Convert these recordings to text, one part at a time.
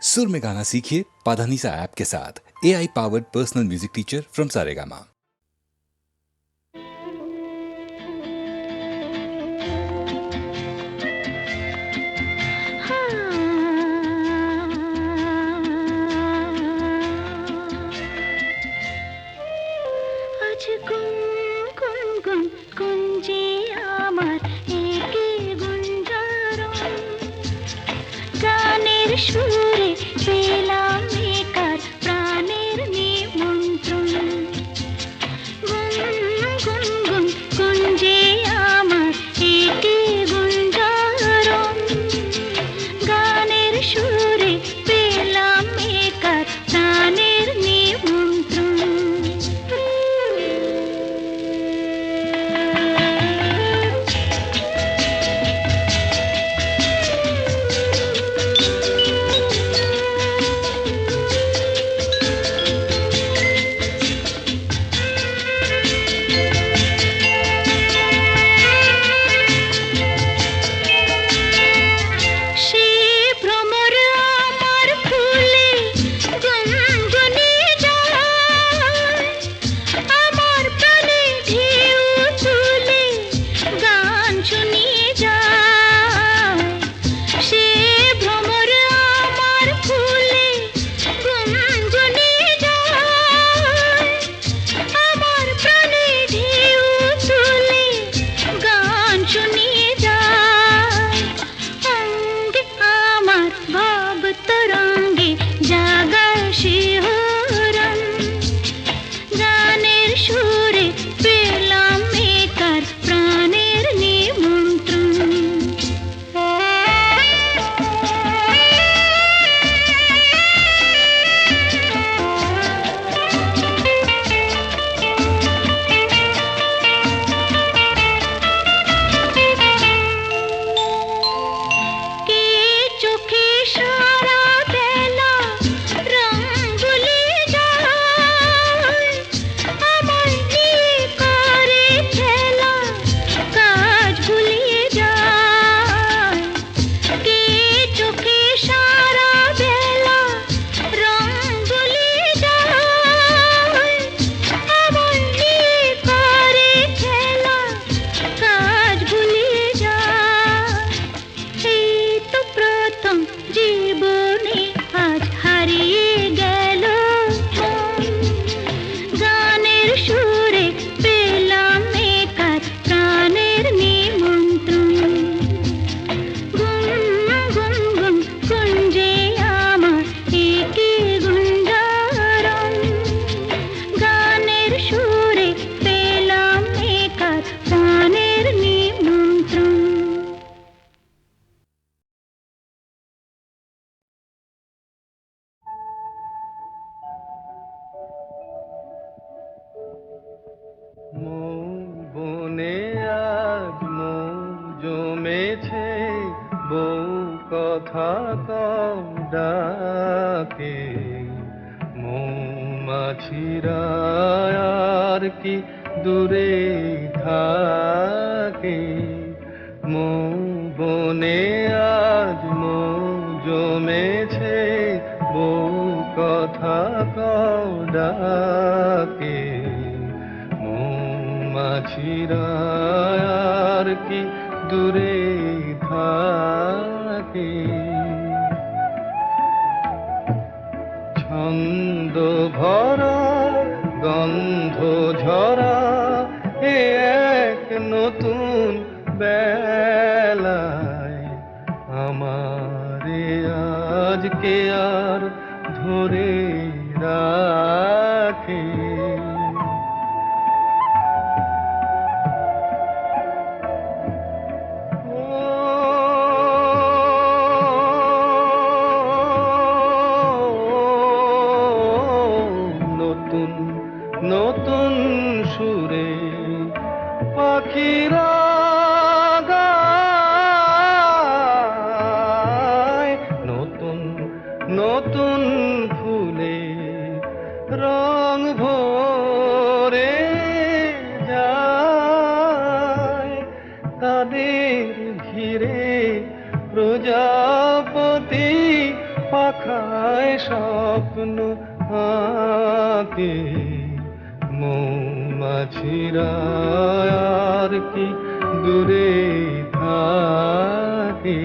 सुर में गाना सीखिए पाधानीसा ऐप के साथ। AI powered personal music teacher from Saregama. সুরে পেলাম একার প্রাণের নিমন্ত্রণ। গুন গুন গুঞ্জে আমার একে গুঞ্জারণ। গানের সুরে পেলাম একার প্রাণের নিমন্ত্রণ। কথা কম ডাকে মৌমাছিরা আর কি দূরে থাকে মৌ বনে আজ মৌ জমেছে বউ কথা কম ডাকে মৌমাছিরা আর কি দূরে থাকে ছন্দ ভরা গন্ধ ঝরা এ এক নতুন বেলায় আমারে আজকে আর ধরে রাখে নতুন সুরে পাখিরা গায় নতুন নতুন ফুলে রং ভরে যায় তাদের ঘিরে প্রজাপতি পাখি খায় স্বপ্ন আঁকে মৌমাছিরা আর কি দূরে থাকে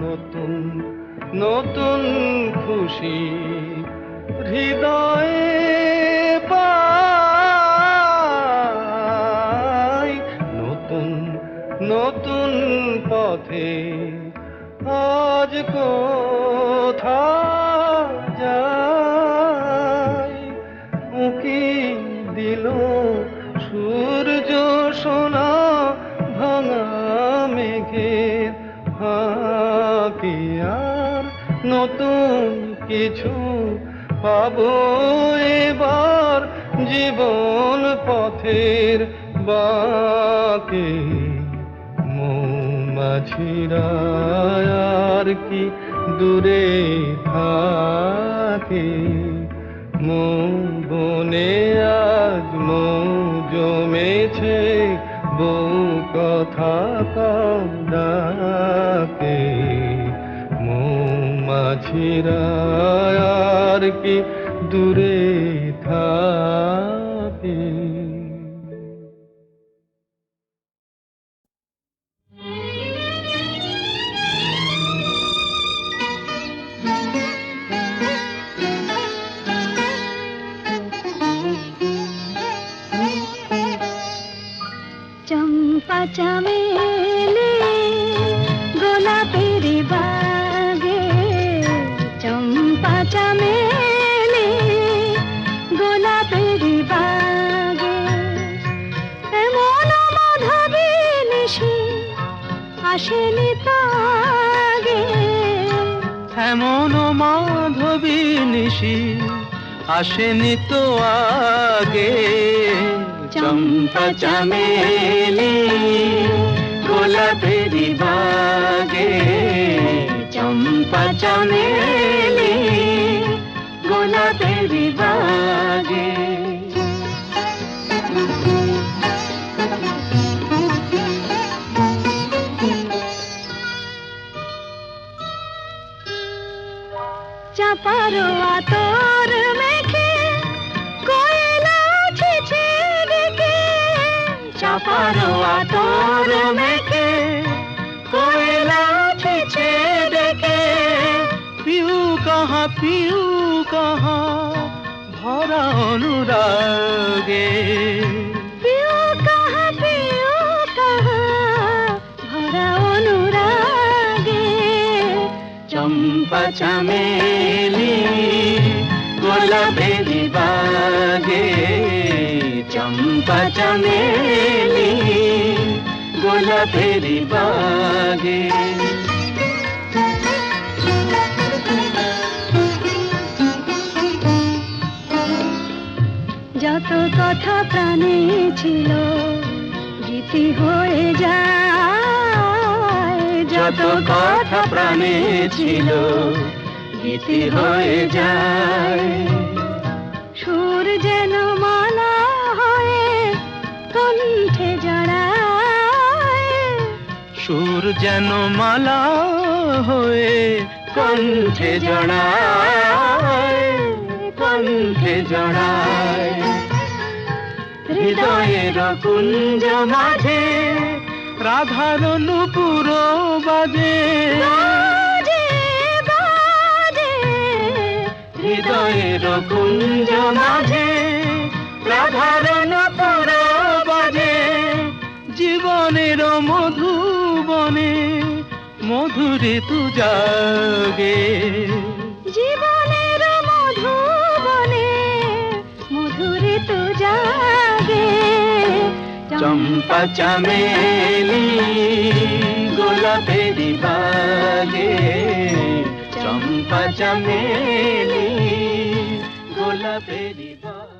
নতুন নতুন খুশি হৃদয়ে পাই নতুন নতুন পথে আজ কোথায় যাই উকি দিল সূর্য সোনা ভাঙা মেঘের ফাঁকে আর নতুন কিছু পাবো এবার জীবন পথের বাঁকে মৌমাছিরা আর কি দূরে থাকে মৌ বনে আজ মৌ জমেছে বউ কথা কম ডাকে মৌমাছিরা আর কি দূরে থাকে চম্পা চামেলি গোলাপের বাগে চম্পা চামেলি গোলাপের বাগে এমন মাধবী নিশি আসেনি তো আগে এমন মাধবী নিশি আসেনি তো আগে চম্পা চামেলি গোলাপের বাগে চম্পা চামেলি গোলাপের বাগে চাপার আতর মেখে কোয়েলা ছেছে ডেকে চাপার আতর মেখে কোয়েলা ছেছে ডেকে পিউ কাহা ভরা অনুরাগে পিউ কাহা ভরা অনুরাগে চম্পা চামেলি গোলাপের বাগে চম্পা চামেলি গোলাপের বাগে যত কথা প্রাণে ছিল গীতি হয়ে যায় যত কথা প্রাণে ছিল গীতি হয়ে যায় সুর যেন মালা হয়ে কণ্ঠে জড়ায় সুর যেন মালা হয়ে কণ্ঠে জড়ায় কণ্ঠে জড়ায় হৃদয়ের কুঞ্জ মাঝে রাধার নূপুর বাজে বাজে বাজে হৃদয়ের কুঞ্জ মাঝে রাধার নূপুর বাজে জীবনের মধুবনে মধুরে তু জাগে জীবনের মধুবনে মধুরে তো জাগে চম্পা চামেলি গোলাপের বাগে চম্পা চামেলি গোলাপের বাগে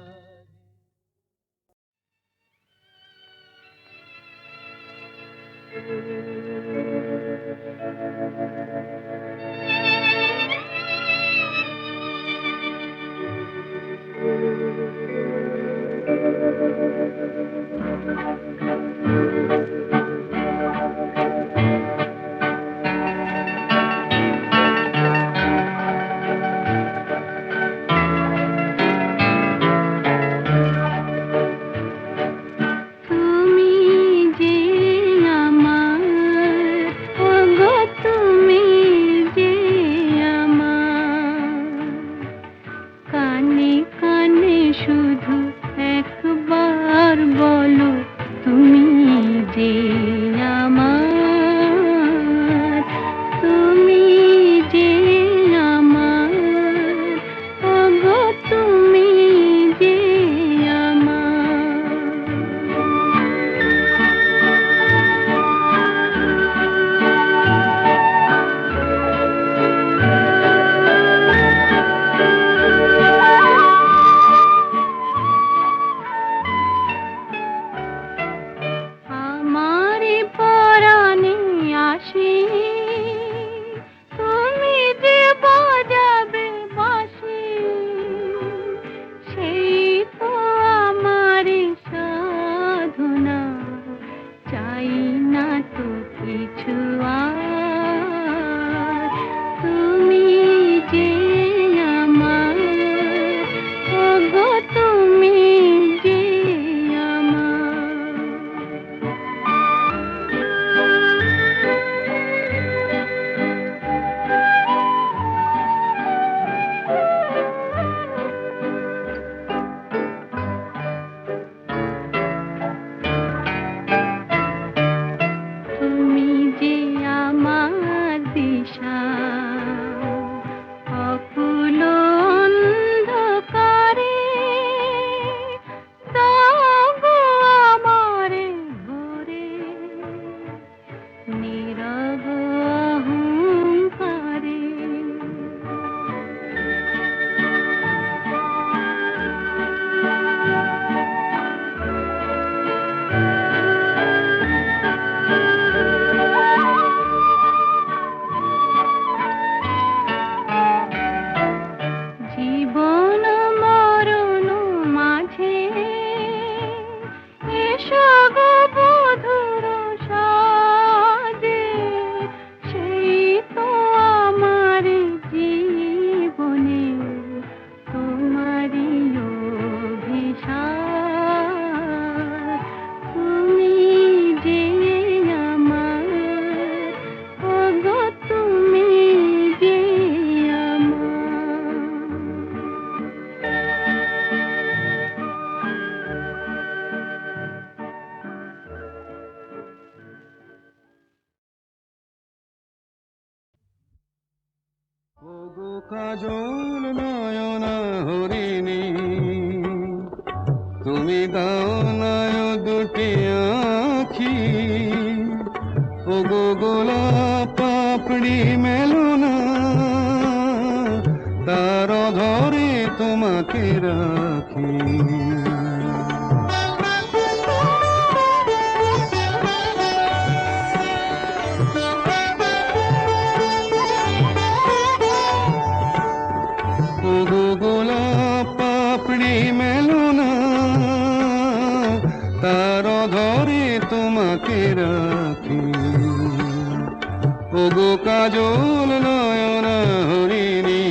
শুধু একবার বলো তুমি যে আমার, তুমি যে আমার, ওগো তুমি যে আমার। আমারে পরাণে আসি তুমি যে বাজাবে বাঁশি, সেই তো আমারে সাধনা, চাই না তো কিছু আর, তুমি যে আমার, ওগো তুমি যে আমার। তুমি যে আমার দিশা, অকুল অন্ধকারে দাও গো আমারে ভরে, নীরব অহংকারে। জীবন মরণ মাঝে এসো গো বধুর সাজে, সেই তো আমার জীবনে তোমারই অভিশাপ, তুমি যে আমার, ওগো তুমি যে আমার। ওগো কাজল নয়ন হরিণী, তুমি দাও নয় দুটি আখি, ওগো গোলাপ পাপড়ি মেলো না, তার ধরে তোমাকে রাখি। ওগো গোলাপ পাপড়ি মেলো না, তার ধরে তোমাকে রাখি, ওগো কাজল নয়ন হরিণী।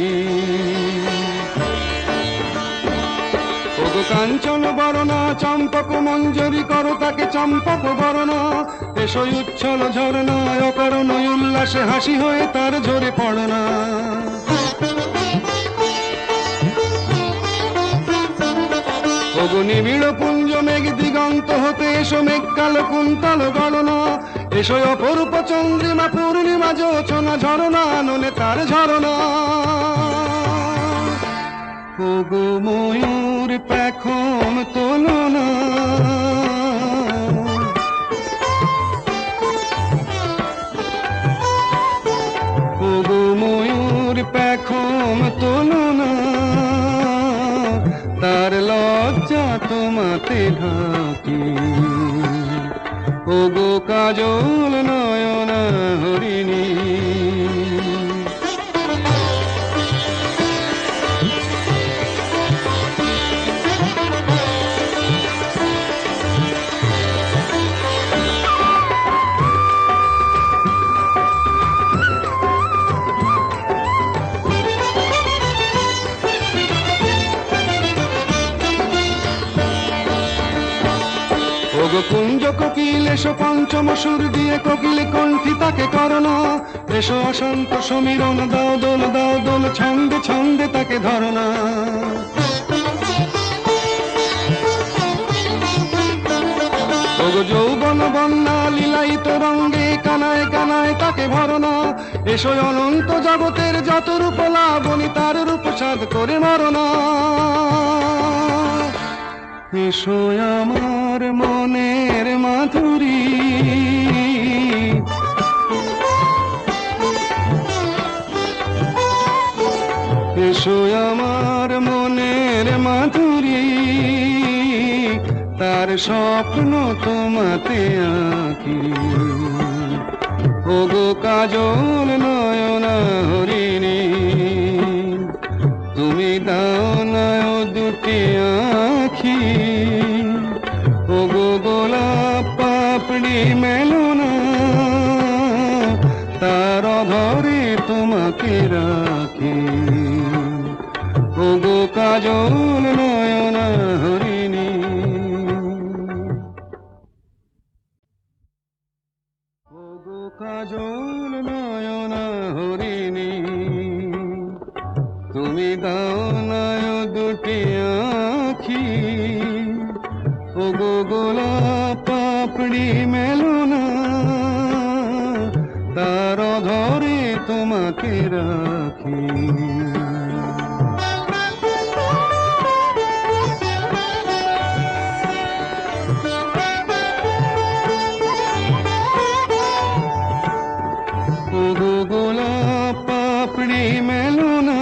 ওগো কাঞ্চন বরণা চম্পক মঞ্জরি করো তাকে চম্পক বরণা, এসো উচ্ছল ঝরনা অকারণ উল্লাসে হাসি হয়ে তার ঝরে পড়না। ওগো নিবিড় পুঞ্জ মেঘ দিগন্ত হতে এসো মেঘ কালো কুন্তল গণনা, এসো অপরূপ চন্দ্রিমা পূর্ণিমা জোছনা ঝরনা ননে তার ঝরনা। ওগো ময়ূর পেখম তোলো না, ওগো ময়ূর পেখম তোলো না, তার লজ্জা তোমাতে ঢাকি, ওগো কাজল নয়ন হরিণী। ওগো কুঞ্জ কোকিল এসো পঞ্চম সুর দিয়ে কোকিল কণ্ঠী তাকে করোনা, এসো অশান্ত সমীরণ দাও দোল ছন্দে ছন্দে তাকে ধরনা। তাকে ভরনা। এসো অনন্ত জগতের যত রূপ লাবণী তার রূপ সাধ করে মরনা। এসো আমার মনের মাধুরী, এসো আমার মনের মাধুরী, তার স্বপ্ন তোমাতে আঁকি। ওগো কাজল নয়না হরিণী, তুমি দাও না ও দুটি আঁখি। ওগো গোলাপ পাপড়ি মেলো না, তার অধরে তোমাকে রাখি। ওগো কাজল নয়না হরিণী, ওগো কাজল নয়না হরিণী, তুমি দাও না ও দুটি আঁখি। ওগো গোলাপ পাপড়ি মেলো না, তার ধরে তোমাকে রাখি। ওগো গোলাপ পাপড়ি মেলো না,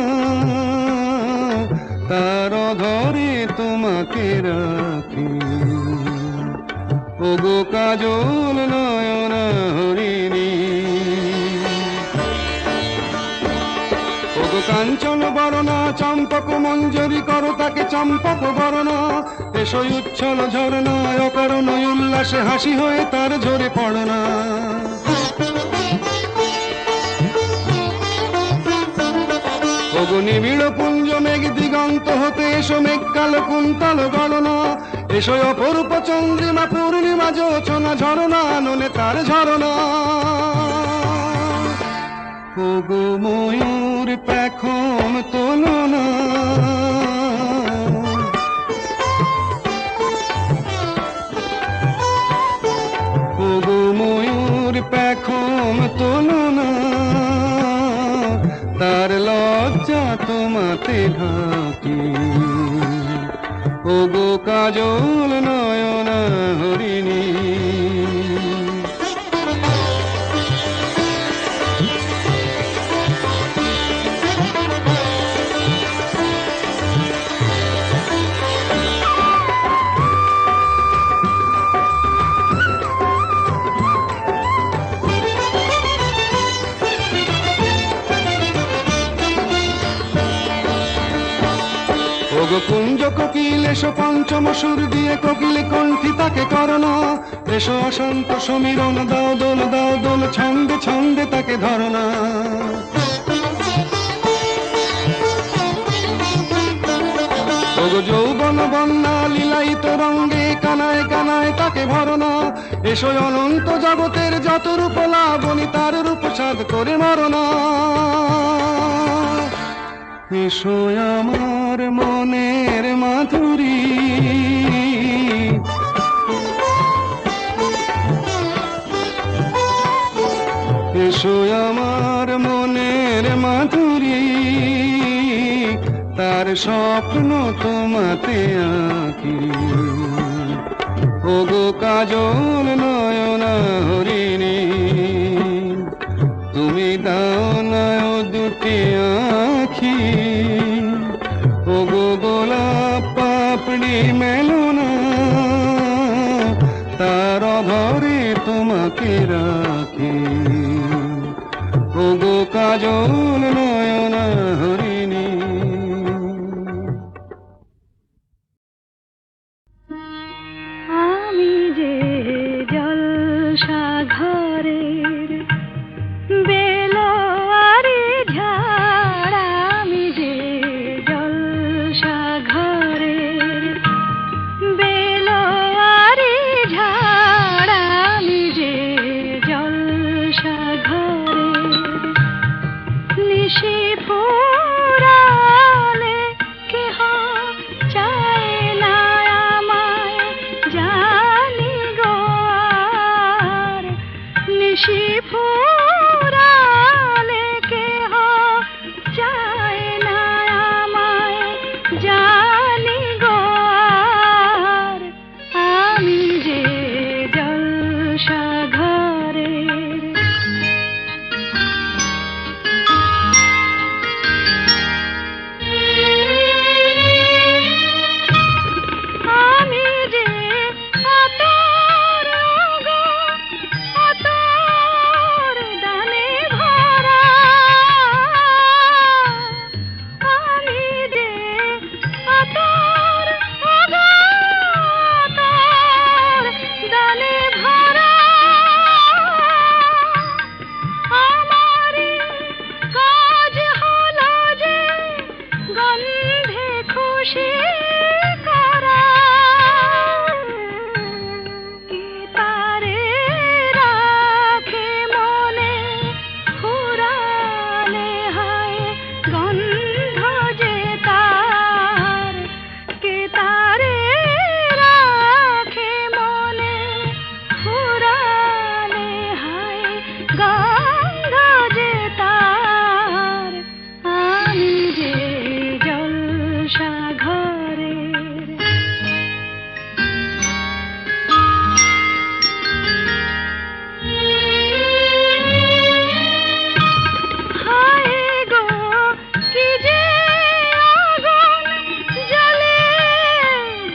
তার ধরে তোমাকে রাখি। ওগো কাজল নয়না হরিণী, ওগো কাঞ্চন বরণা চম্পক মঞ্জরি করো তাকে চম্পক বরণা। এসো উচ্ছল ঝরনা অকারণ উল্লাসে হাসি হয়ে তার ঝরে পড়না। ওগো নিবিড় পুঞ্জ মেঘ দিগন্ত হতে এসো মেঘ কালো কুন্তল গণনা। এসো অপরূপ চন্দ্রিমা পূর্ণিমা জোছনা ঝরনা ননে তার ঝরনা। ওগো ময়ূর পেখম তোলো না, ওগো ময়ূর পেখম তোলো না, তার লজ্জা তোমাতে ঢাকি। ওগো কাজল নয়না হরিণী, ওগো কুঞ্জ কোকিল এসো পঞ্চম সুর দিয়ে কোকিল কণ্ঠী তাকে করনা। এসো অশান্ত সমীরণ দাও দোল ছন্দে ছন্দে তাকে ধরনা। ওগো যৌবন বন্যা লীলায়িত রঙ্গে কানায় কানায় তাকে ভরনা। এসো অনন্ত জগতের যত রূপ লাবণী তার রূপ সাধ করে মরনা। এসো আমার মনের মাধুরী, এসো আমার মনের মাধুরী, তার স্বপ্ন তোমাতে আঁকি। ওগো কাজল নয়না হরিণী, তুমি দাও না ও দুটি আঁখি। ওগো গোলাপ পাপড়ি মেলো না, তার ধরে তোমাকে রাখি। ওগো কাজল নয়না হরিণী, আমি যে জলসাঘরের বেলোয়ারি ঝাড়, আমি যে জলসাঘরের বেলোয়ারি ঝাড়, আমি যে জলসাঘরের নিশি ফুল খুশি করা কি তারে রাখে মনে ফুরালে হায় গন্ধ যে তার কে তারে রাখে মনে ফুরালে হায় গন্ধ যে তার আমি যে জলসা ঘরের হায় গো কি যে আগুন জ্বলে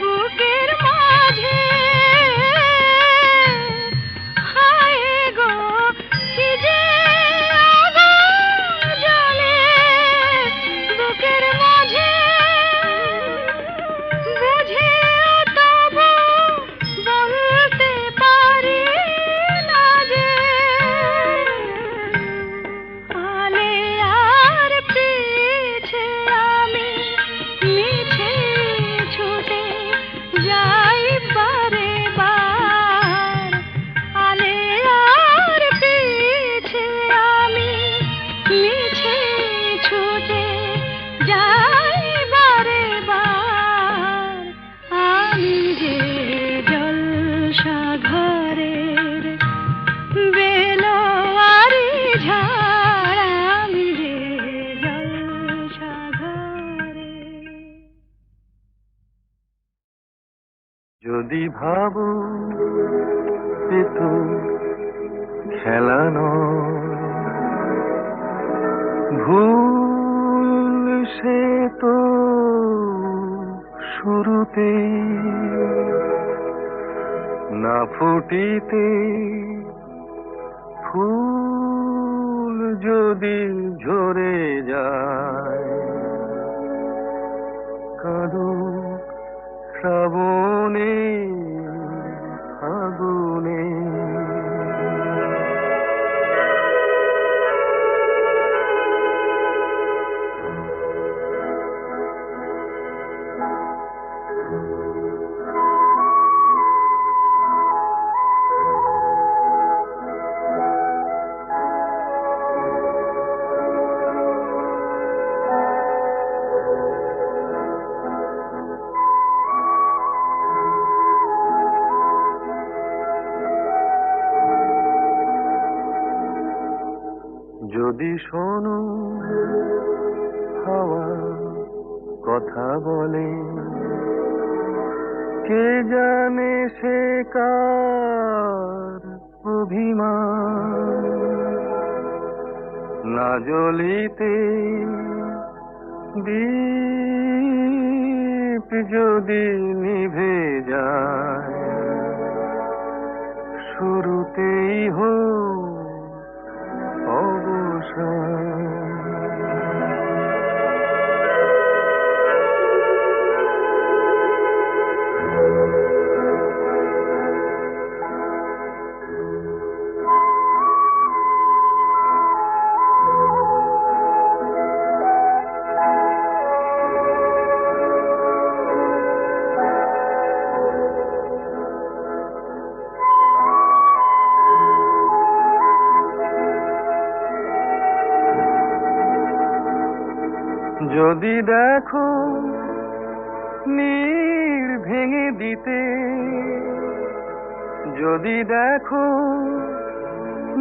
বুকের মাঝে হায় গো কি যে আগুন জ্বলে বুকের মাঝে বুঝে তবু বলতে পারি না যে আলে আর পিছে আমি মিছে ছুটে যাই বারে বার আলে আর পিছে আমি মিছে ছুটে যাই বারে বার আমি যে জলসা ঘরের বেলোয়ারি ঝাড় আমি যে জলসা ঘরের যদি ভাবো যে তো খেলা নয়, ভুল সে তো শুরুতে না ফুটিতে ফুল যদি ঝরে যায় কাদু শ্রাবণে আগুনে যদি শোনো হাওয়া কথা বলে কে জানে সে কার অভিমান না জ্বলিতে দীপ যদি নিভে যায় শুরুতেই হোক অবসান যদি দেখো নীড় ভেঙে দিতে যদি দেখো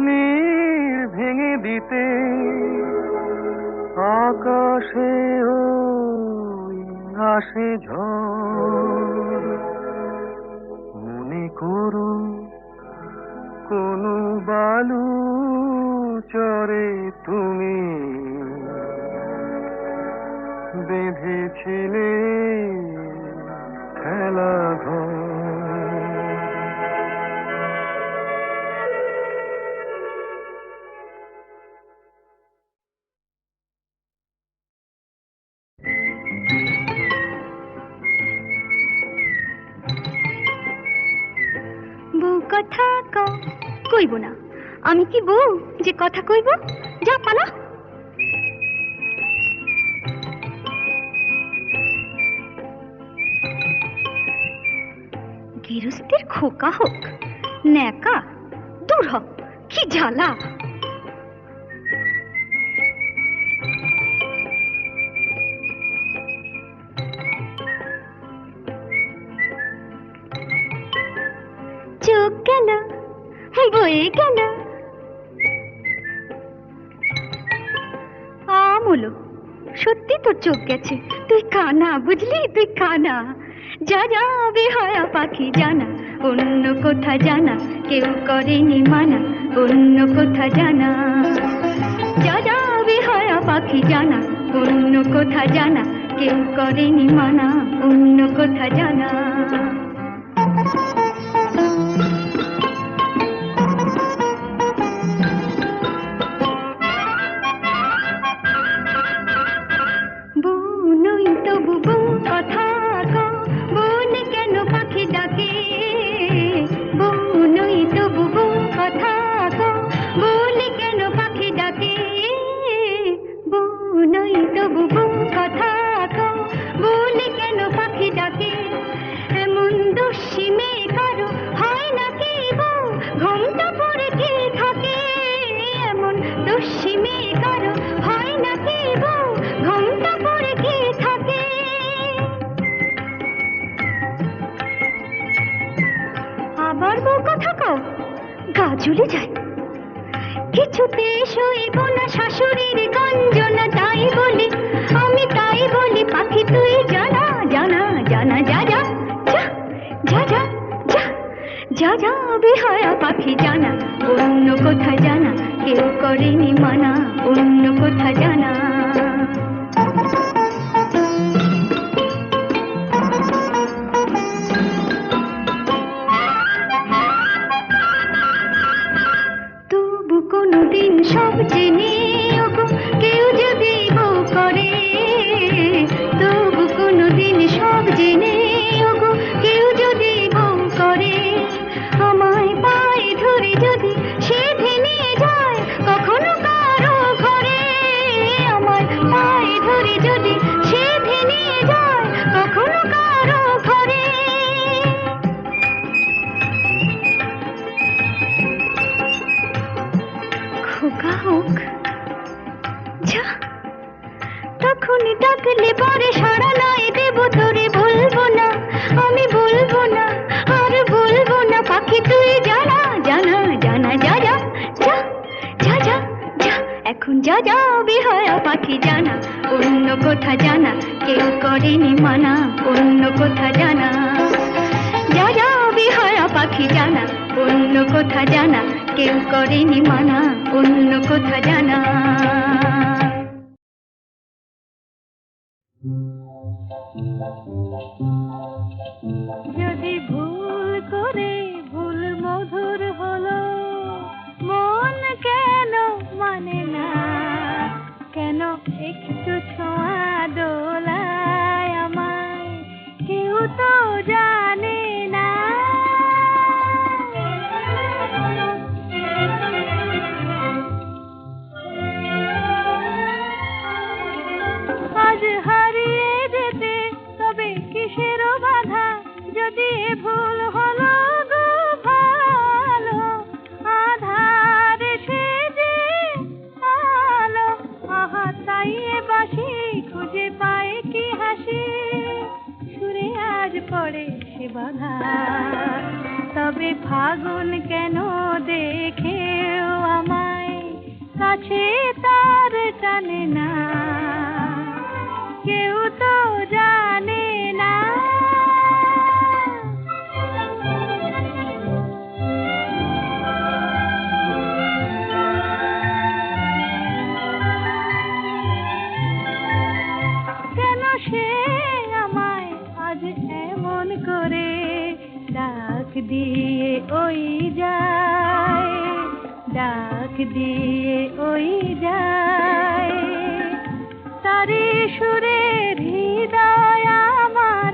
নীড় ভেঙে দিতে আকাশে ওই আসে ঝড় মনে করো কোনো বালু চরে তুমি বেঁধেছিলে খেলা ঘর বউ কথা কইব না আমি কি বউ যে কথা কইব যা পালা খোকা হোক ন্যাকা, দূর হ, কি জ্বালা। চোখ গেল বয়ে গেল আমলো, সত্যি তোর চোখ গেছে, তুই কানা, বুঝলি, তুই কানা। যা যা বেহায়া পাখি জানা, অন্য কোথা জানা, কেউ করেনি মানা, অন্য কোথা জানা। যা যা বেহায়া পাখি জানা, অন্য কোথা জানা, কেউ করেনি মানা, অন্য কোথা জানা। আবার বউ কথা কও, গা জ্বলে যায়। কিছুতে সইব না শাশুড়ির গঞ্জনা, তাই বলি আমি, তাই বলি পাখি তুই জানা, জানা, জানা। যা যা যা যা যা যা যা যা বেহায়া পাখি জানা, অন্য কোথা জানা, কেউ করেনি মানা, অন্য কোথা জানা। তবু কোনদিন সব জেনে ওগো কেউ যদি বউ করে, তবু কোনদিন সব জেনে ওগো কেউ যদি বউ করে, আমায় পায়ে ধরে যদি সে ভেঙে যায় কখনো কারো ঘরে, আমায় পায়ে ধরে যদি সে ভেঙে যায় কখনো কারো ঘরে। খোকা হোক যা, তখনই ডাকলে পরে সাড়া নয় দেব তোরে, বলবো না আমি, বলবো না আর বলবো না পাখি তুই জানা, জানা, জানা। যা যা যা যা যা যা এখন যা যা বেহায়া পাখি জানা, অন্য কোথা জানা, কেউ করেনি মানা, অন্য কোথা জানা। যা যা বেহায়া পাখি জানা, অন্য কোথা জানা, কেউ করেনি মানা, অন্য কোথা জানা। যদি ভুল করে ভুল মধুর হলো, মন কেন মানে না, কেন একটু ছোঁয়া দোলায় আমায়, কেউ তো জানে না। আজ হারিয়ে যেতে তবে কিসের বাধা, যদি ভুল হলো গো ভালো, আধার সেজে আলো, আহা তাই এ বাঁশি খুঁজে পায় কি হাসি, সুরে আজ পড়ে সে বাধা। তবে ফাগুন কেন দেখেও আমায় কাছে তার টানে না, কেউ তো জানে না। কেন সে আমায় আজ এমন করে ডাক দিয়ে ওই যায়, ডাক দিয়ে ওই যায়, তারে সুরের হৃদয় আমার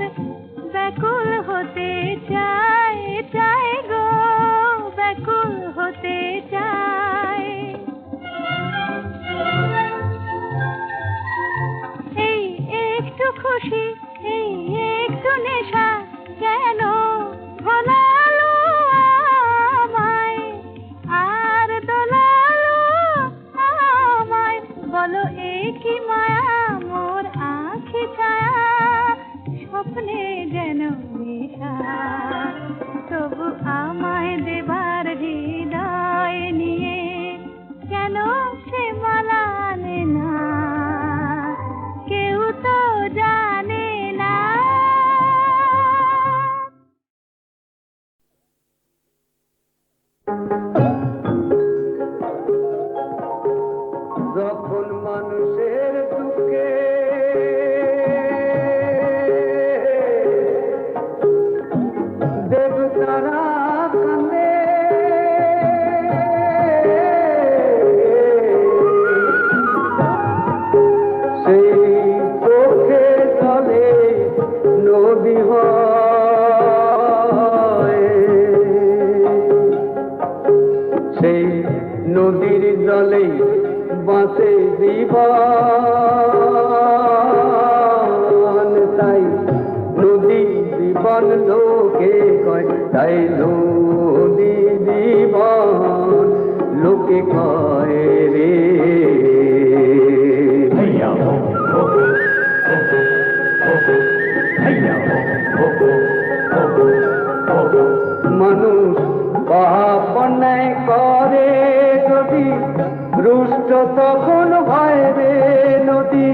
ব্যাকুল হতে চায়, চায় গো ব্যাকুল হতে চায়। এই একটু খুশি, এই একটু নেশা কেন ভোলালো নদী হয় সেই নদীর জলে বাঁচে জীবন তাই নদী জীবন লোকে কয় তাই নদী জীবন লোকে কয় রে মানুষ পাপ অন্যায় করে যদি রুষ্ট তখন হয় রে নদী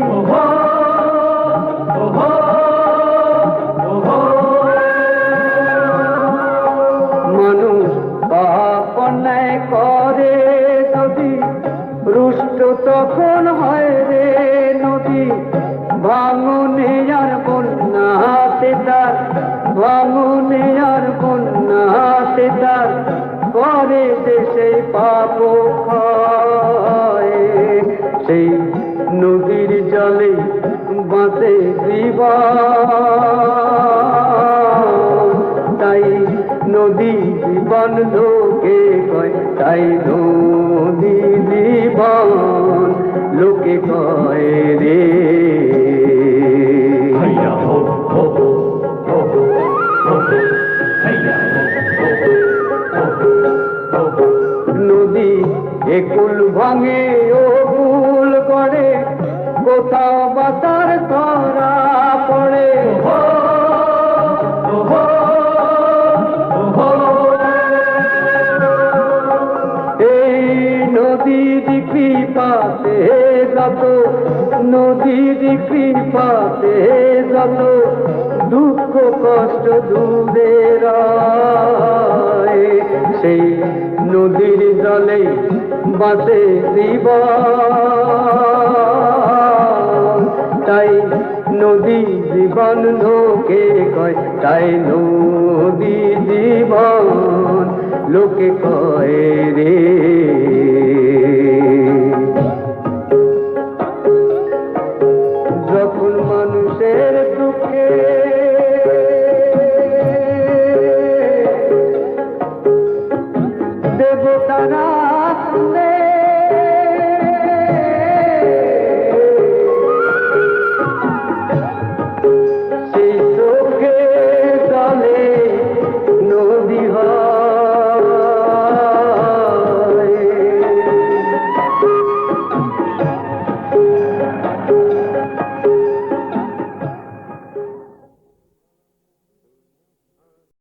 মানুষ পাপ অন্যায় করে যদি রুষ্ট তখন হয় রে নদী ভাঙনে আর বন্যাতে তার ভাঙনে আর বন্যাতে তার করে দেশে পাপ খায় সেই নদীর জলে বাঁচে জীবন তাই নদী জীবন লোকে কয় তাই নদী জীবন লোকে কয় রে নদী একুল ভাঙে ও কুল করে কোথাও বাতার ধরা পড়ে এই নদীর কৃপাতে যত নদীর কৃপাতে যত দুঃখ কষ্ট দূরে রয় সেই নদীর জলে বাঁচে জীবন তাই নদী জীবন লোকে কয় তাই নদী জীবন লোকে কয় রে